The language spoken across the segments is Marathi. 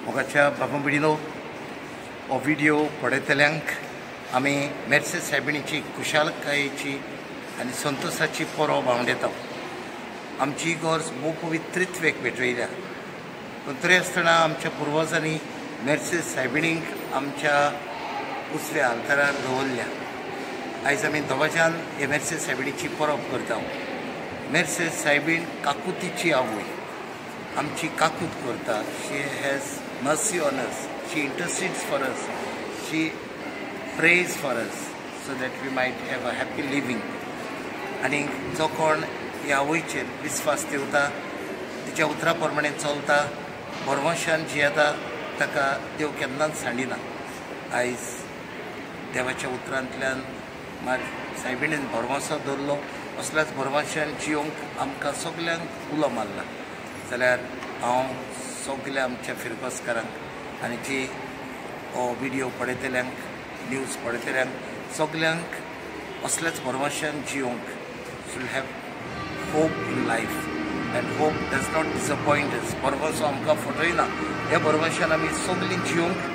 मोगाच्या बाबा भयणीनो हो व्हिडिओ पळयतल्यांक आमी मेर्सेस सायबिणीची खुशालकायेची आनी संतोषाची परब भावंडेता। आमची इगोर्ज भोव पवित्रित्वेक भेटयल्या, पूण तरी आसतना आमच्या पुर्वजांनी मेर्सेस सायबिणीक आमच्या उजव्या आंतरार दवरल्या। आयज आमी दोगांच्यान हे मेर्सेस सायबिणीची परब करता। मेर्सेस सायबीण काकुतीची आवय, आमची काकूत करता। शी has mercy on us, she intercedes for us, she prays for us so that we might have a happy living. आणि जो कोण ह्या आवयचेर विस्वास ठेवता, तिच्या उतरा प्रमाणे चलता, बरवंशान जियेता, ताका देव केन्नाच सांडिना। आयज देवाच्या उतरांतल्यान सायबिणीन बरवंसो दवरलो, असल्याच बरवंशान जियोंक आमकां सगल्यांक उलो मारला। जाल्यार हांव सगळ्या आमच्या फिरकोसकारांक आनी जी हो व्हिडिओ पळयतल्यांक, न्यूज पळयतल्यांक सगल्यांक असल्याच बरवंशान जियोंक should have hope in life and hope does not disappoint us. बरवंसो आमकां फटयना, ह्या बरवंशान आमी सगळीं जियोंक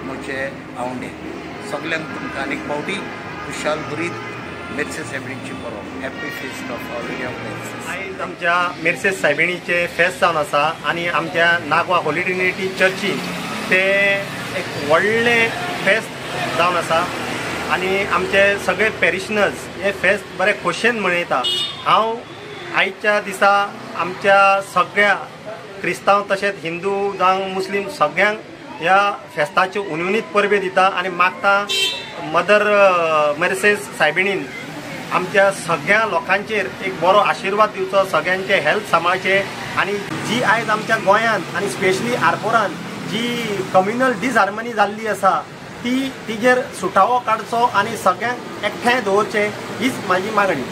म्हजे आवडे। सगल्यांक तुमकां आनीक फावटी खुशाल बरीत मेर्सेस सायबिणीची परब। Happy feast of all India Merces. आयज आमच्या मेर्सेस सायबिणीचे फेस्त जावन आसा आनी आमच्या नागवा होली ट्रिनिटी चर्चीन ते एक व्हडलें फेस्त जावन आसा आनी आमचे सगळे पॅरिशनर्स हे फेस्त बरे खोशेन मनयता। हांव आयच्या दिसा आमच्या सगळ्या क्रिस्तांव तशेंच हिंदू जावं मुस्लीम सगळ्यांक ह्या फेस्ताच्यो उणीवणीत परबे दिता आनी मागता मदर मेर्सेस सायबिणीन आमच्या सगळ्या लोकांचेर एक बरो आशिर्वाद दिवचो, सगळ्यांचे हेल्थ सांबाळचे आनी जी आयज आमच्या गोंयांत आनी स्पेशली आरपोरान जी कम्युनल डिसहार्मनी जाल्ली आसा तिजेर सुटावो काडचो आनी सगळ्यांक एकठांय दवरचें हीच म्हाजी मागणी।